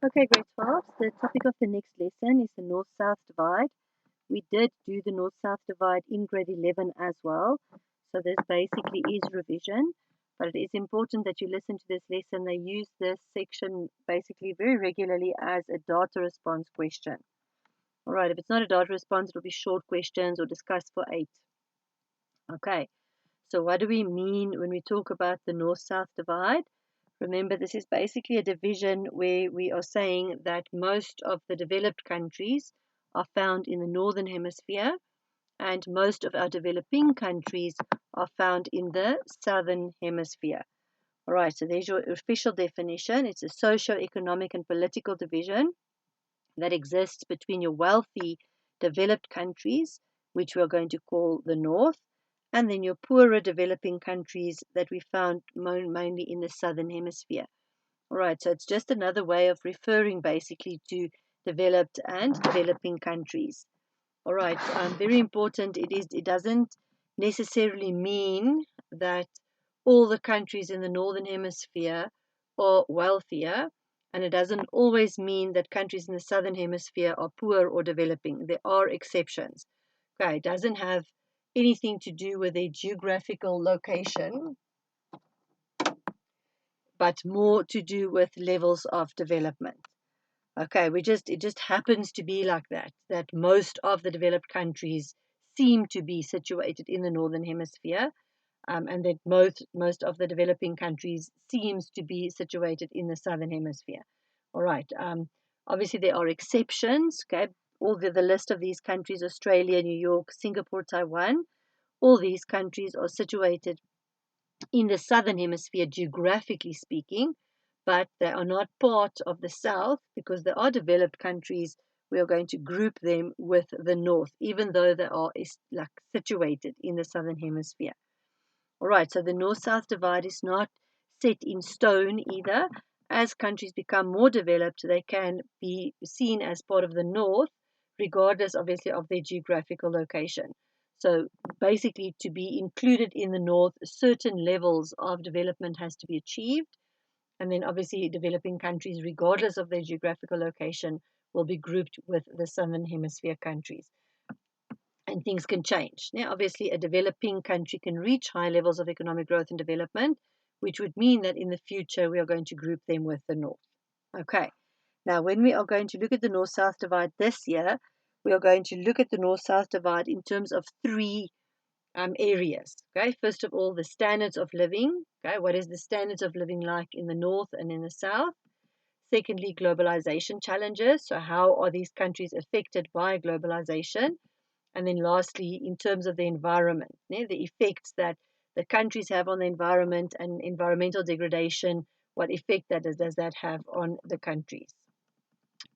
Okay, grade 12. The topic of the next lesson is the North-South divide. We did do the North-South divide in grade 11 as well. So this basically is revision, but it is important that you listen to this lesson. They use this section basically very regularly as a data response question. All right, if it's not a data response, it'll be short questions or discussed for 8. Okay, so what do we mean when we talk about the North-South divide? Remember, this is basically a division where we are saying that most of the developed countries are found in the northern hemisphere and most of our developing countries are found in the southern hemisphere. All right, so there's your official definition. It's a socio-economic and political division that exists between your wealthy developed countries, which we are going to call the north, and then your poorer developing countries that we found mainly in the southern hemisphere. All right, so it's just another way of referring basically to developed and developing countries. All right, very important. It doesn't necessarily mean that all the countries in the northern hemisphere are wealthier, and it doesn't always mean that countries in the southern hemisphere are poor or developing. There are exceptions. Okay, it doesn't have anything to do with their geographical location, but more to do with levels of development. Okay, it just happens to be like that most of the developed countries seem to be situated in the northern hemisphere, and that most of the developing countries seems to be situated in the southern hemisphere. All right. Obviously there are exceptions. Okay, all the list of these countries: Australia, New York, Singapore, Taiwan. All these countries are situated in the southern hemisphere, geographically speaking, but they are not part of the south because they are developed countries. We are going to group them with the north, even though they are like situated in the southern hemisphere. All right, so the north-south divide is not set in stone either. As countries become more developed, they can be seen as part of the north, regardless, obviously, of their geographical location. So basically, to be included in the north, certain levels of development has to be achieved. And then obviously developing countries, regardless of their geographical location, will be grouped with the southern hemisphere countries. And things can change. Now, obviously, a developing country can reach high levels of economic growth and development, which would mean that in the future we are going to group them with the north. Okay. Now, when we are going to look at the north-south divide this year, we are going to look at the north-south divide in terms of three areas. Okay. First of all, the standards of living. Okay. What is the standards of living like in the north and in the south? Secondly, globalization challenges. So how are these countries affected by globalization? And then lastly, in terms of the environment, the effects that the countries have on the environment and environmental degradation, what effect does that have on the countries?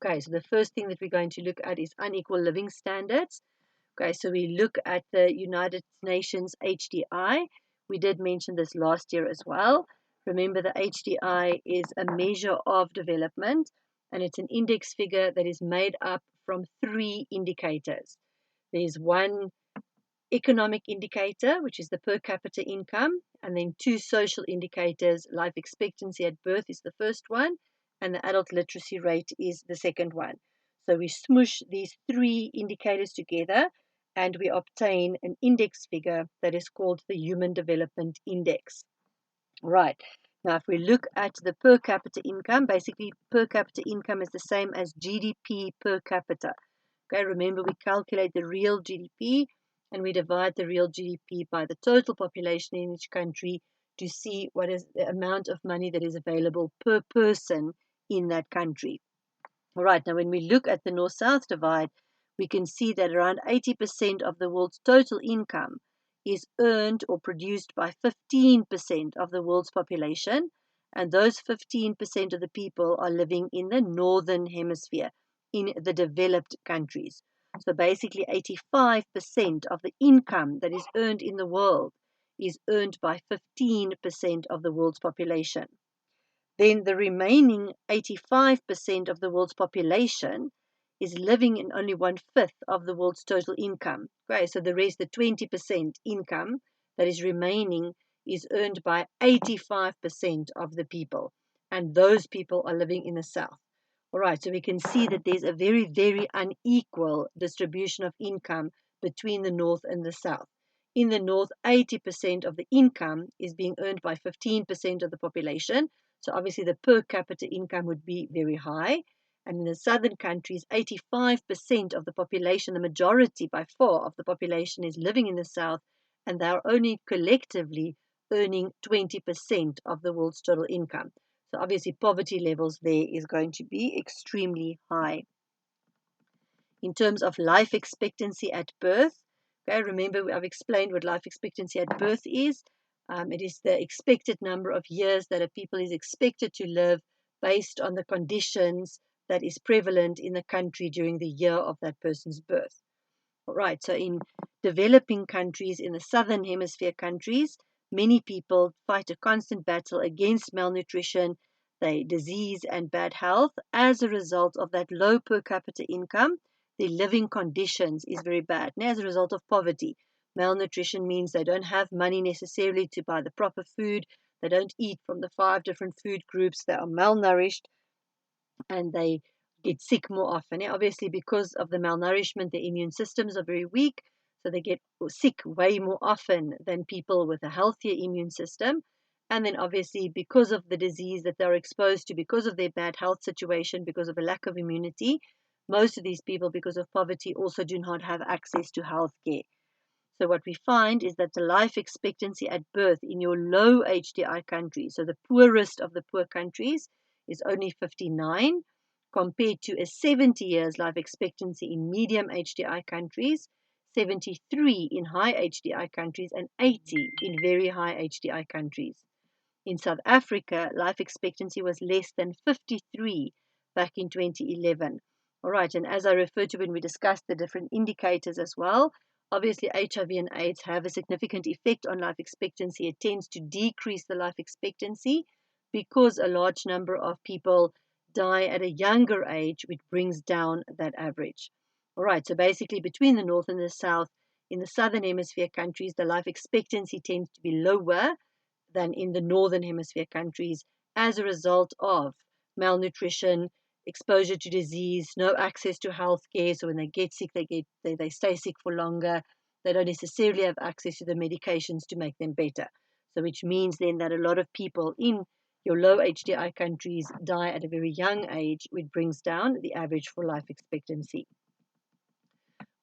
Okay, so the first thing that we're going to look at is unequal living standards. Okay, so we look at the United Nations HDI. We did mention this last year as well. Remember, the HDI is a measure of development, and it's an index figure that is made up from 3 indicators. There's one economic indicator, which is the per capita income, and then 2 social indicators. Life expectancy at birth is the first one, and the adult literacy rate is the second one. So we smush these 3 indicators together and we obtain an index figure that is called the Human Development Index. Right. Now, if we look at the per capita income, basically per capita income is the same as GDP per capita. Okay, remember we calculate the real GDP and we divide the real GDP by the total population in each country to see what is the amount of money that is available per person in that country. All right, now when we look at the north-south divide, we can see that around 80% of the world's total income is earned or produced by 15% of the world's population, and those 15% of the people are living in the northern hemisphere, in the developed countries. So basically 85% of the income that is earned in the world is earned by 15% of the world's population. Then the remaining 85% of the world's population is living in only 1/5 of the world's total income. Okay, so the rest, the 20% income that is remaining, is earned by 85% of the people, and those people are living in the south. All right, so we can see that there's a very, very unequal distribution of income between the North and the South. In the North, 80% of the income is being earned by 15% of the population. So obviously the per capita income would be very high. And in the southern countries, 85% of the population, the majority by far of the population, is living in the South, and they are only collectively earning 20% of the world's total income. So obviously poverty levels there is going to be extremely high. In terms of life expectancy at birth, okay, remember I've explained what life expectancy at birth is. It is the expected number of years that a people is expected to live based on the conditions that is prevalent in the country during the year of that person's birth. All right, so in developing countries, in the southern hemisphere countries, many people fight a constant battle against malnutrition, disease, and bad health as a result of that low per capita income. Their living conditions is very bad. And as a result of poverty, malnutrition means they don't have money necessarily to buy the proper food. They don't eat from the 5 different food groups. They are malnourished, and they get sick more often. Yeah? Obviously, because of the malnourishment, their immune systems are very weak, so they get sick way more often than people with a healthier immune system. And then obviously, because of the disease that they're exposed to, because of their bad health situation, because of a lack of immunity, most of these people, because of poverty, also do not have access to health care. So what we find is that the life expectancy at birth in your low HDI countries, so the poorest of the poor countries, is only 59, compared to a 70 years life expectancy in medium HDI countries, 73 in high HDI countries, and 80 in very high HDI countries. In South Africa, life expectancy was less than 53 back in 2011. All right, and as I referred to when we discussed the different indicators as well, obviously HIV and AIDS have a significant effect on life expectancy. It tends to decrease the life expectancy because a large number of people die at a younger age, which brings down that average. All right, so basically between the North and the South, in the Southern Hemisphere countries, the life expectancy tends to be lower than in the Northern Hemisphere countries as a result of malnutrition, exposure to disease, no access to health care. So when they get sick, they stay sick for longer. They don't necessarily have access to the medications to make them better. So which means then that a lot of people in your low HDI countries die at a very young age, which brings down the average for life expectancy.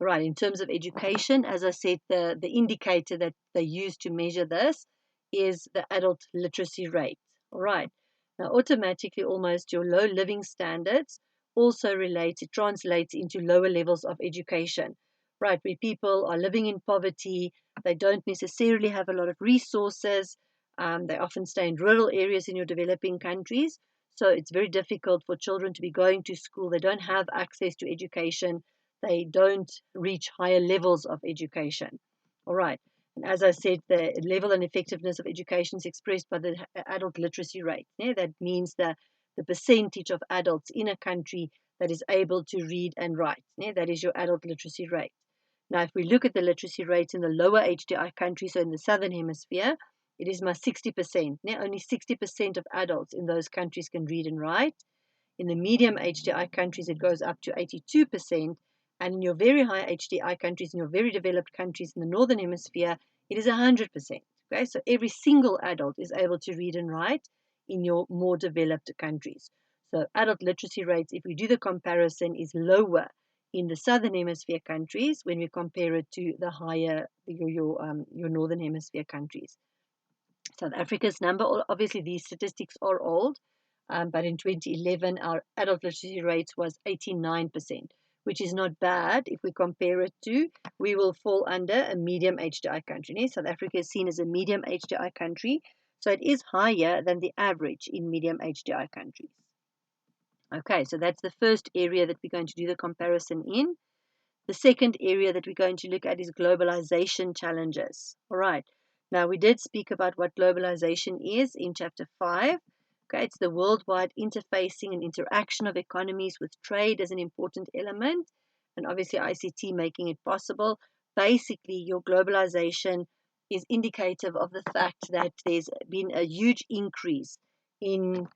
Right, in terms of education, as I said, the indicator that they use to measure this is the adult literacy rate. All right, now automatically almost your low living standards also it translates into lower levels of education. Right, where people are living in poverty, they don't necessarily have a lot of resources, they often stay in rural areas in your developing countries, so it's very difficult for children to be going to school. They don't have access to education. They don't reach higher levels of education. All right. And as I said, the level and effectiveness of education is expressed by the adult literacy rate. Yeah? That means the percentage of adults in a country that is able to read and write. Yeah? That is your adult literacy rate. Now, if we look at the literacy rates in the lower HDI countries, so in the southern hemisphere, it is my 60%. Yeah? Only 60% of adults in those countries can read and write. In the medium HDI countries, it goes up to 82%. And in your very high HDI countries, in your very developed countries in the Northern Hemisphere, it is 100%. Okay, so every single adult is able to read and write in your more developed countries. So adult literacy rates, if we do the comparison, is lower in the Southern Hemisphere countries when we compare it to the higher, your Northern Hemisphere countries. South Africa's number, obviously these statistics are old, but in 2011, our adult literacy rates was 89%, which is not bad if we compare it to, we will fall under a medium HDI country. South Africa is seen as a medium HDI country, so it is higher than the average in medium HDI countries. Okay, so that's the first area that we're going to do the comparison in. The second area that we're going to look at is globalization challenges. All right. Now, we did speak about what globalization is in chapter 5. Okay, it's the worldwide interfacing and interaction of economies with trade as an important element, and obviously ICT making it possible. Basically, your globalization is indicative of the fact that there's been a huge increase in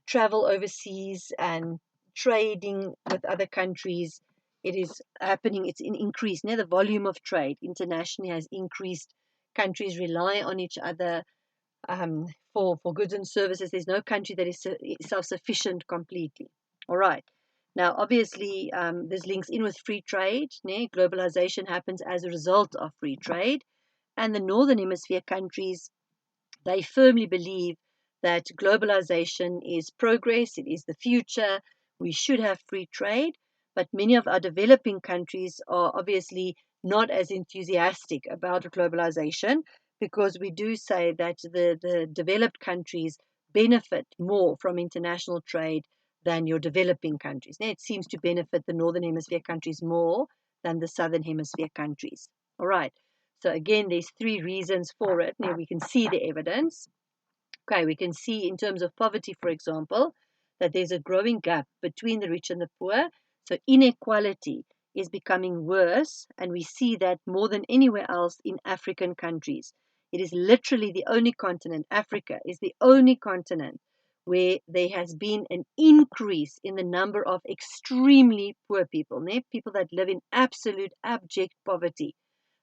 travel overseas and trading with other countries, it is happening, it's an increase. Now, the volume of trade internationally has increased. Countries rely on each other for goods and services. There's no country that is self-sufficient completely. All right. Now, obviously, this links in with free trade. Globalization happens as a result of free trade. And the Northern Hemisphere countries, they firmly believe that globalization is progress, it is the future, we should have free trade. But many of our developing countries are obviously not as enthusiastic about globalization, because we do say that the developed countries benefit more from international trade than your developing countries. Now, it seems to benefit the Northern Hemisphere countries more than the Southern Hemisphere countries. All right. So again, there's three reasons for it. Now we can see the evidence. Okay, we can see in terms of poverty, for example, that there's a growing gap between the rich and the poor. So inequality is becoming worse, and we see that more than anywhere else in African countries. It is literally the only continent, Africa is the only continent where there has been an increase in the number of extremely poor people, people that live in absolute abject poverty.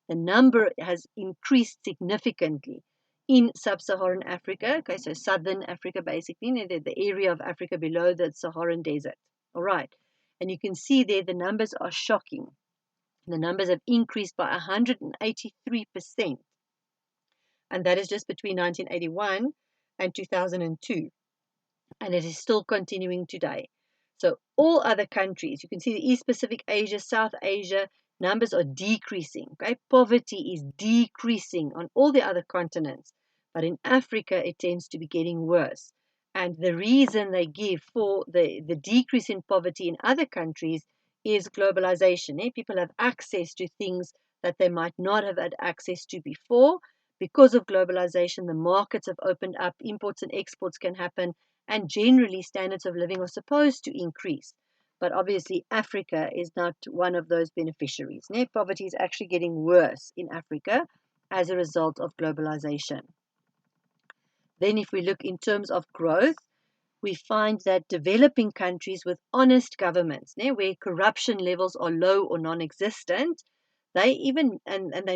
The number has increased significantly in sub-Saharan Africa. Okay, so southern Africa, basically, the area of Africa below the Saharan desert. All right, and you can see there the numbers are shocking. The numbers have increased by 183%, and that is just between 1981 and 2002, and it is still continuing today. So all other countries, you can see the East Pacific Asia, South Asia, numbers are decreasing. Okay, poverty is decreasing on all the other continents, but in Africa it tends to be getting worse. And the reason they give for the decrease in poverty in other countries is globalization. People have access to things that they might not have had access to before. Because of globalization, the markets have opened up, imports and exports can happen, and generally standards of living are supposed to increase. But obviously Africa is not one of those beneficiaries. Poverty is actually getting worse in Africa as a result of globalization. Then if we look in terms of growth, we find that developing countries with honest governments, where corruption levels are low or non-existent, they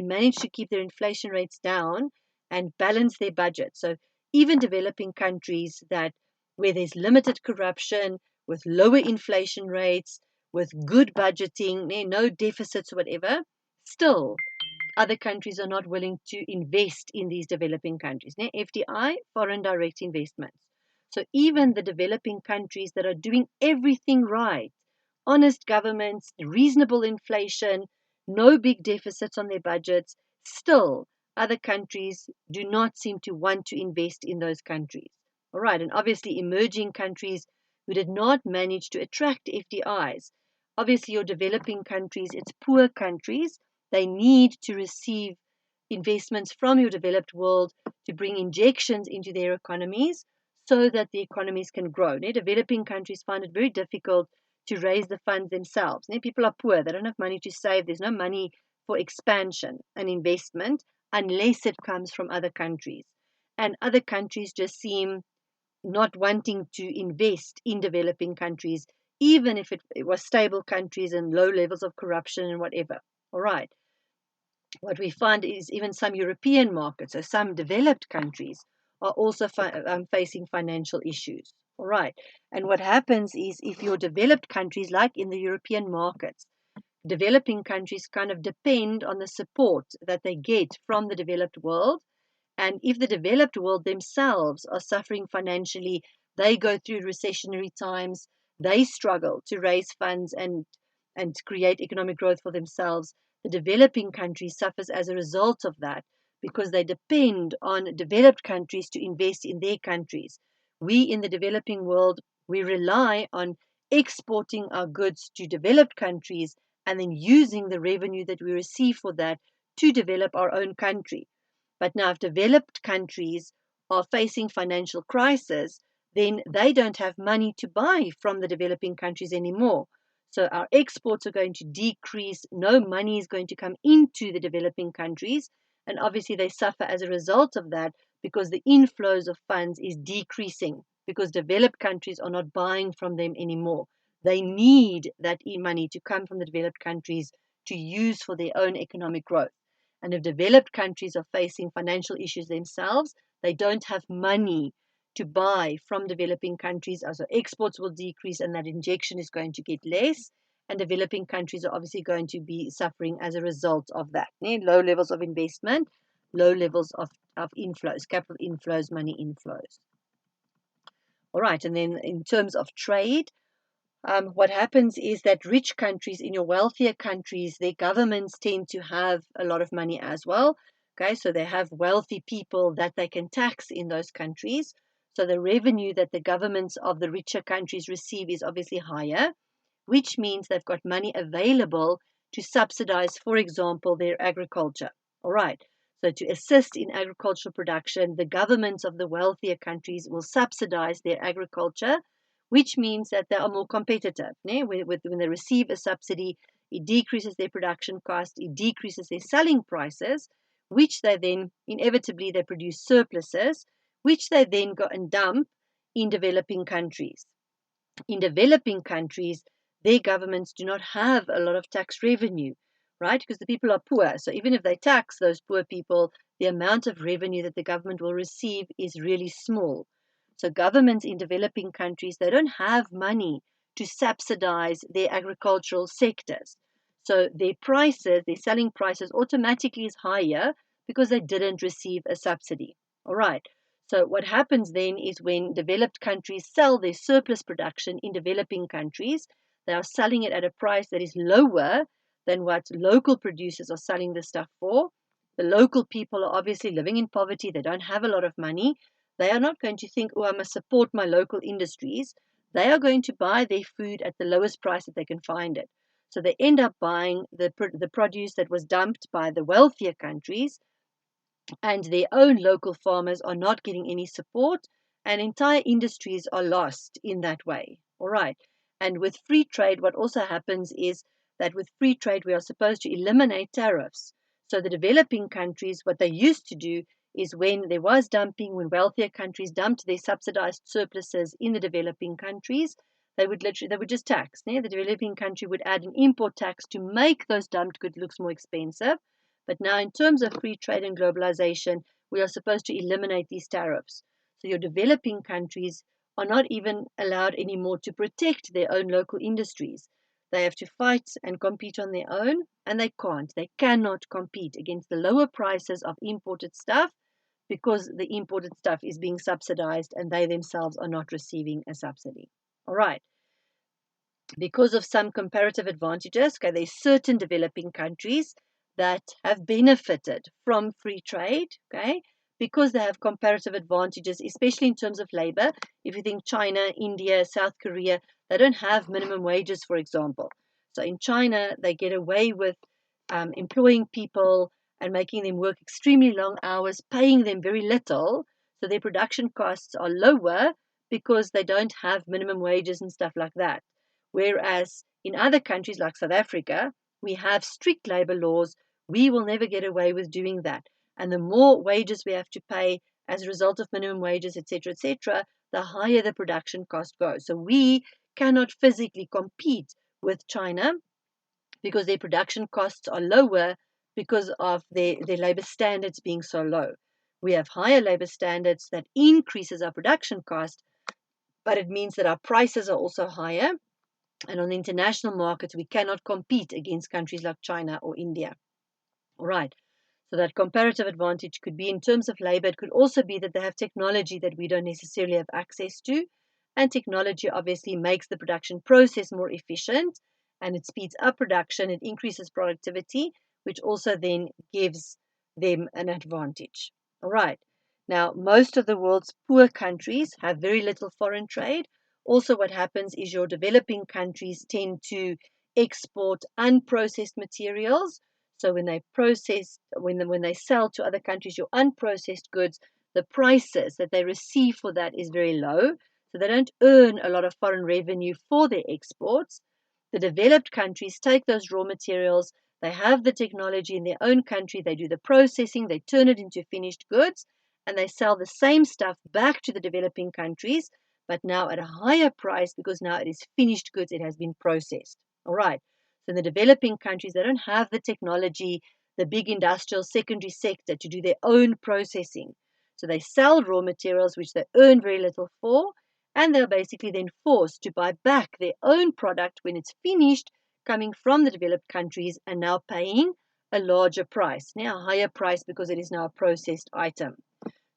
manage to keep their inflation rates down and balance their budget. So even developing countries where there's limited corruption, with lower inflation rates, with good budgeting, no deficits or whatever, still other countries are not willing to invest in these developing countries. FDI, foreign direct investments. So even the developing countries that are doing everything right, honest governments, reasonable inflation, no big deficits on their budgets, still other countries do not seem to want to invest in those countries. All right, and obviously emerging countries who did not manage to attract FDIs. Obviously your developing countries, it's poor countries, they need to receive investments from your developed world to bring injections into their economies so that the economies can grow. Developing countries find it very difficult to raise the funds themselves. People are poor, they don't have money to save, there's no money for expansion and investment unless it comes from other countries. And other countries just seem not wanting to invest in developing countries, even if it was stable countries and low levels of corruption and whatever. All right. What we find is even some European markets, so some developed countries, are also facing financial issues. All right. And what happens is if your developed countries, like in the European markets, developing countries kind of depend on the support that they get from the developed world. And if the developed world themselves are suffering financially, they go through recessionary times, they struggle to raise funds and create economic growth for themselves. The developing countries suffers as a result of that because they depend on developed countries to invest in their countries. We in the developing world, we rely on exporting our goods to developed countries and then using the revenue that we receive for that to develop our own country. But now if developed countries are facing financial crisis, then they don't have money to buy from the developing countries anymore. So our exports are going to decrease. No money is going to come into the developing countries. And obviously they suffer as a result of that because the inflows of funds is decreasing because developed countries are not buying from them anymore. They need that money to come from the developed countries to use for their own economic growth. And if developed countries are facing financial issues themselves, they don't have money to buy from developing countries, so exports will decrease and that injection is going to get less. And developing countries are obviously going to be suffering as a result of that. Low levels of investment, low levels of inflows, capital inflows, money inflows. All right, and then in terms of trade, what happens is that rich countries, in your wealthier countries, their governments tend to have a lot of money as well. Okay, so they have wealthy people that they can tax in those countries. So the revenue that the governments of the richer countries receive is obviously higher, which means they've got money available to subsidize, for example, their agriculture. All right. So to assist in agricultural production, the governments of the wealthier countries will subsidize their agriculture, which means that they are more competitive. When they receive a subsidy, it decreases their production cost, it decreases their selling prices, which they then inevitably they produce surpluses, which they then go and dump in developing countries. In developing countries, their governments do not have a lot of tax revenue, right? Because the people are poor. So even if they tax those poor people, the amount of revenue that the government will receive is really small. So governments in developing countries, they don't have money to subsidize their agricultural sectors. So their prices, their selling prices automatically is higher because they didn't receive a subsidy. All right. So what happens then is when developed countries sell their surplus production in developing countries, they are selling it at a price that is lower than what local producers are selling the stuff for. The local people are obviously living in poverty. They don't have a lot of money. They are not going to think, oh, I must support my local industries. They are going to buy their food at the lowest price that they can find it. So they end up buying the produce that was dumped by the wealthier countries, and their own local farmers are not getting any support, and entire industries are lost in that way. All right. And with free trade, what also happens is that with free trade, we are supposed to eliminate tariffs. So the developing countries, what they used to do is when there was dumping, when wealthier countries dumped their subsidized surpluses in the developing countries, they would just tax. The developing country would add an import tax to make those dumped goods look more expensive. But now, in terms of free trade and globalization, we are supposed to eliminate these tariffs. So your developing countries are not even allowed anymore to protect their own local industries. They have to fight and compete on their own, and they can't. They cannot compete against the lower prices of imported stuff because the imported stuff is being subsidized and they themselves are not receiving a subsidy. All right. Because of some comparative advantages, okay, there's certain developing countries that have benefited from free trade, okay, because they have comparative advantages, especially in terms of labor. If you think China, India, South Korea, they don't have minimum wages, for example. So in China, they get away with employing people and making them work extremely long hours, paying them very little. So their production costs are lower because they don't have minimum wages and stuff like that. Whereas in other countries like South Africa, we have strict labor laws. We will never get away with doing that. And the more wages we have to pay as a result of minimum wages, etc., the higher the production cost goes. So we cannot physically compete with China because their production costs are lower because of their labor standards being so low. We have higher labor standards that increases our production cost, but it means that our prices are also higher. And on the international markets, we cannot compete against countries like China or India. All right. So that comparative advantage could be in terms of labor. It could also be that they have technology that we don't necessarily have access to. And technology obviously makes the production process more efficient and it speeds up production. It increases productivity, which also then gives them an advantage. All right. Now, most of the world's poor countries have very little foreign trade. Also, what happens is your developing countries tend to export unprocessed materials. So when they sell to other countries your unprocessed goods, the prices that they receive for that is very low. So they don't earn a lot of foreign revenue for their exports. The developed countries take those raw materials, they have the technology in their own country, they do the processing, they turn it into finished goods, and they sell the same stuff back to the developing countries. but now at a higher price because now it is finished goods, it has been processed. All right. So in the developing countries, they don't have the technology, the big industrial secondary sector to do their own processing. So they sell raw materials which they earn very little for, and they're basically then forced to buy back their own product when it's finished, coming from the developed countries and now paying a larger price, now a higher price because it is now a processed item.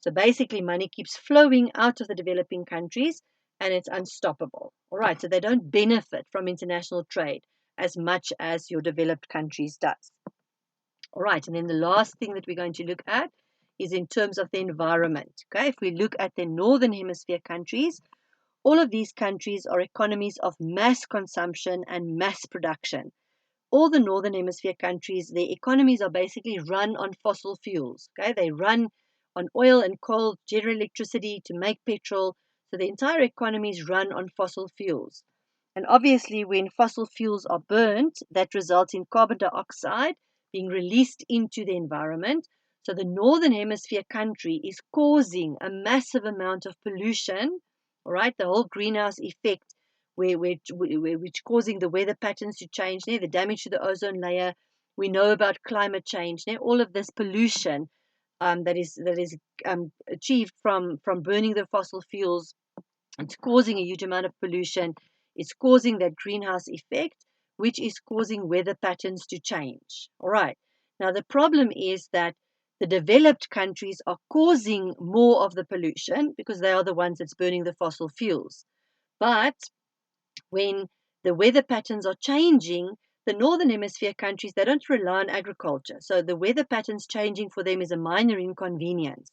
So basically money keeps flowing out of the developing countries and it's unstoppable. All right, so they don't benefit from international trade as much as your developed countries does. All right, and then the last thing that we're going to look at is in terms of the environment. Okay, if we look at the northern hemisphere countries, all of these countries are economies of mass consumption and mass production. All the northern hemisphere countries, their economies are basically run on fossil fuels. Okay, they run on oil and coal, generate electricity to make petrol. So the entire economies run on fossil fuels. And obviously, when fossil fuels are burnt, that results in carbon dioxide being released into the environment. So the northern hemisphere country is causing a massive amount of pollution. All right, the whole greenhouse effect which causing the weather patterns to change, the damage to the ozone layer. We know about climate change, all of this pollution that is achieved from burning the fossil fuels. It's causing a huge amount of pollution. It's causing that greenhouse effect, which is causing weather patterns to change. All right. Now the problem is that the developed countries are causing more of the pollution because they are the ones that's burning the fossil fuels. But when the weather patterns are changing, the northern hemisphere countries, they don't rely on agriculture. So the weather patterns changing for them is a minor inconvenience.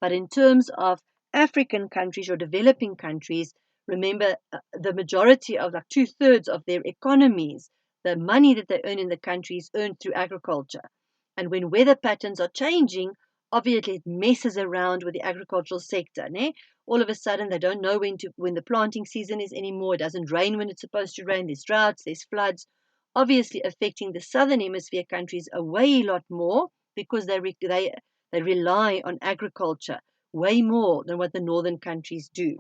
But in terms of African countries or developing countries, remember the majority of like 2/3 of their economies, the money that they earn in the country is earned through agriculture. And when weather patterns are changing, obviously it messes around with the agricultural sector. All of a sudden they don't know when the planting season is anymore. It doesn't rain when it's supposed to rain. There's droughts, there's floods, obviously affecting the southern hemisphere countries a way lot more because they rely on agriculture way more than what the northern countries do.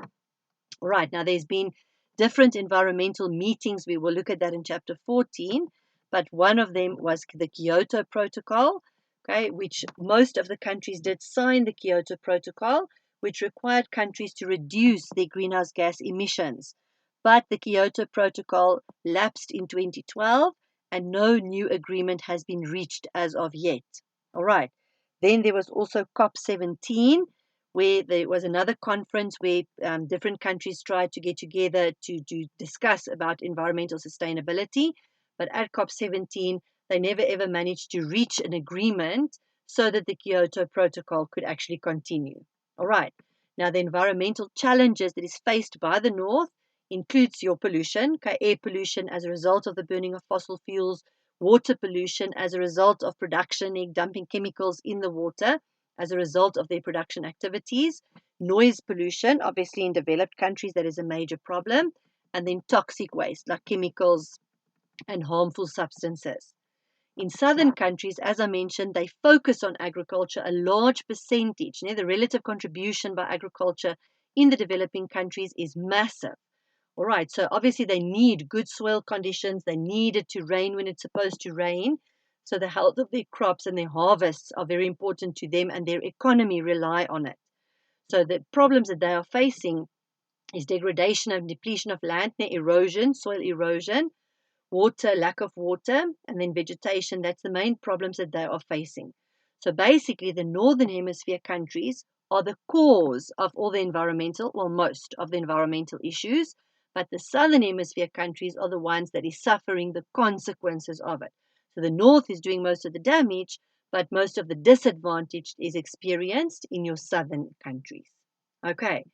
All right, now there's been different environmental meetings. We will look at that in chapter 14, but one of them was the Kyoto Protocol, okay, which most of the countries did sign the Kyoto Protocol, which required countries to reduce their greenhouse gas emissions. But the Kyoto Protocol lapsed in 2012 and no new agreement has been reached as of yet. All right. Then there was also COP17, where there was another conference where different countries tried to get together to discuss about environmental sustainability. But at COP17, they never ever managed to reach an agreement so that the Kyoto Protocol could actually continue. All right. Now, the environmental challenges that is faced by the North includes your pollution, air pollution as a result of the burning of fossil fuels, water pollution as a result of production, dumping chemicals in the water as a result of their production activities, noise pollution, obviously in developed countries that is a major problem, and then toxic waste like chemicals and harmful substances. In southern countries, as I mentioned, they focus on agriculture, a large percentage. The relative contribution by agriculture in the developing countries is massive. All right, so obviously they need good soil conditions. They need it to rain when it's supposed to rain. So the health of their crops and their harvests are very important to them and their economy rely on it. So the problems that they are facing is degradation and depletion of land, erosion, soil erosion, water, lack of water, and then vegetation. That's the main problems that they are facing. So basically the northern hemisphere countries are the cause of all the environmental, well, most of the environmental issues, but the southern hemisphere countries are the ones that is suffering the consequences of it. So the north is doing most of the damage, but most of the disadvantage is experienced in your southern countries. Okay.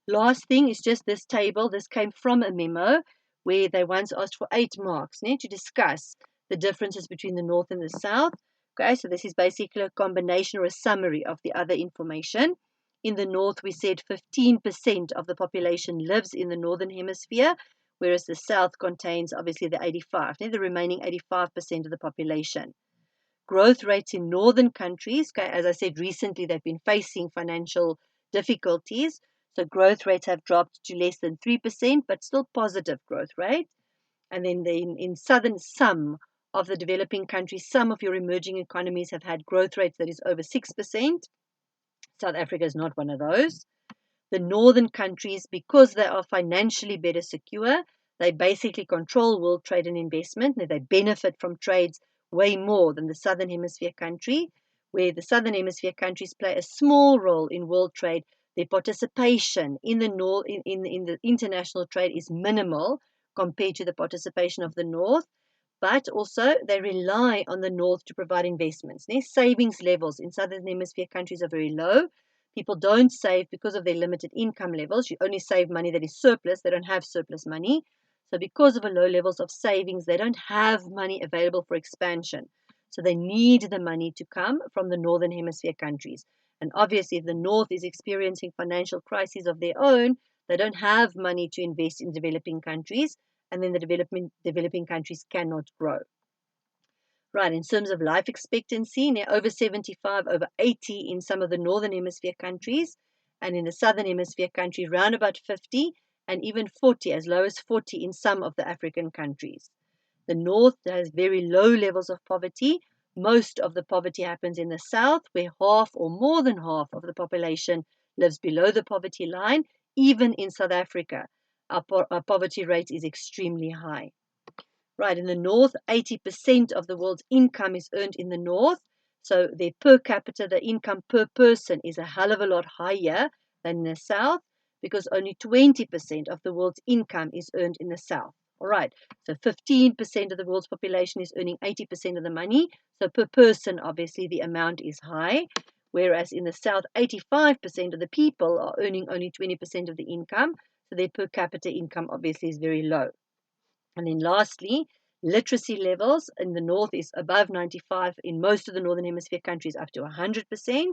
Last thing is just this table. This came from a memo where they once asked for 8 marks to discuss the differences between the north and the south. Okay, so this is basically a combination or a summary of the other information. In the north, we said 15% of the population lives in the northern hemisphere, whereas the south contains obviously the 85, the remaining 85% of the population. Growth rates in northern countries, okay, as I said recently, they've been facing financial difficulties. So growth rates have dropped to less than 3%, but still positive growth rate. And then in some of the developing countries, some of your emerging economies have had growth rates that is over 6%. South Africa is not one of those. The northern countries, because they are financially better secure, they basically control world trade and investment. They benefit from trades way more than the southern hemisphere country, where the southern hemisphere countries play a small role in world trade. Their participation in the international trade is minimal compared to the participation of the north. But also they rely on the north to provide investments. Savings levels in southern hemisphere countries are very low. People don't save because of their limited income levels. You only save money that is surplus. They don't have surplus money. So because of the low levels of savings, they don't have money available for expansion. So they need the money to come from the northern hemisphere countries. And obviously, if the north is experiencing financial crises of their own, they don't have money to invest in developing countries, and then the developing countries cannot grow. Right, in terms of life expectancy, they're over 75, over 80 in some of the northern hemisphere countries, and in the southern hemisphere countries, round about 50, and even 40, as low as 40 in some of the African countries. The north has very low levels of poverty. Most of the poverty happens in the south, where half or more than half of the population lives below the poverty line. Even in South Africa, our poverty rate is extremely high. Right, in the north, 80% of the world's income is earned in the north. So their per capita, the income per person is a hell of a lot higher than in the south, because only 20% of the world's income is earned in the south. All right, so 15% of the world's population is earning 80% of the money. So per person, obviously, the amount is high. Whereas in the south, 85% of the people are earning only 20% of the income. So their per capita income obviously is very low. And then lastly, literacy levels in the north is above 95, in most of the northern hemisphere countries up to 100%.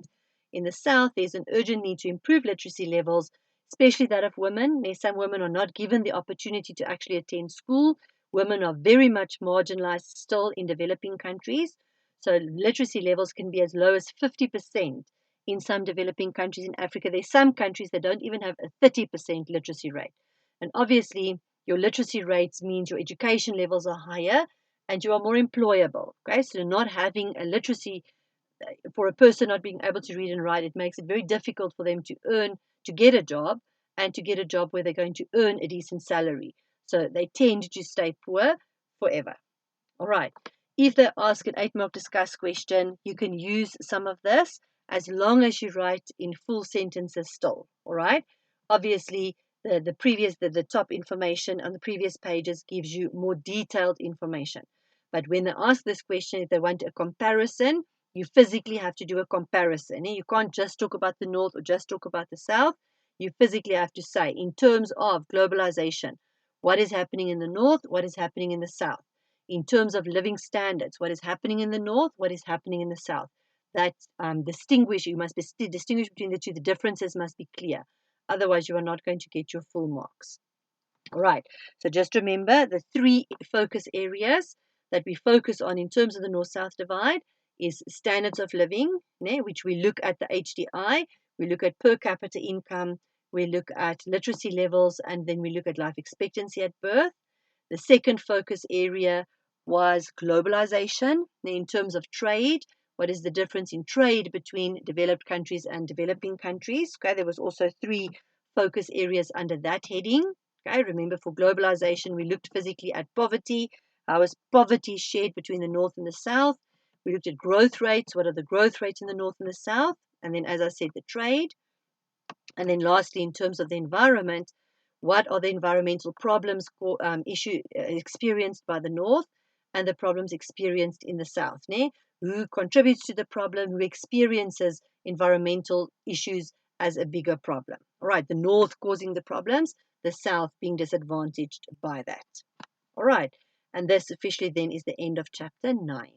In the south, there's an urgent need to improve literacy levels, especially that of women. Some women are not given the opportunity to actually attend school. Women are very much marginalized still in developing countries. So literacy levels can be as low as 50% in some developing countries in Africa. There's some countries that don't even have a 30% literacy rate. And obviously, your literacy rates means your education levels are higher and you are more employable. Okay, so not having a literacy, for a person not being able to read and write, it makes it very difficult for them to get a job, and to get a job where they're going to earn a decent salary. So they tend to stay poor forever. All right. If they ask an 8-mark discuss question, you can use some of this as long as you write in full sentences still. All right. Obviously, the top information on the previous pages gives you more detailed information. But when they ask this question, if they want a comparison, you physically have to do a comparison. You can't just talk about the north or just talk about the south. You physically have to say, in terms of globalization, what is happening in the north, what is happening in the south. In terms of living standards, what is happening in the north, what is happening in the south. That you must distinguish between the two. The differences must be clear. Otherwise, you are not going to get your full marks. All right. So just remember the 3 focus areas that we focus on in terms of the north-south divide is standards of living, which we look at the HDI, we look at per capita income, we look at literacy levels, and then we look at life expectancy at birth. The second focus area was globalization. In terms of trade, what is the difference in trade between developed countries and developing countries? Okay, there was also 3 focus areas under that heading. Okay, remember, for globalization, we looked physically at poverty. How is poverty shared between the north and the south? We looked at growth rates. What are the growth rates in the north and the south? And then, as I said, the trade. And then lastly, in terms of the environment, what are the environmental problems experienced by the north and the problems experienced in the south? Who contributes to the problem, who experiences environmental issues as a bigger problem? All right, the north causing the problems, the south being disadvantaged by that. All right, and this officially then is the end of chapter 9.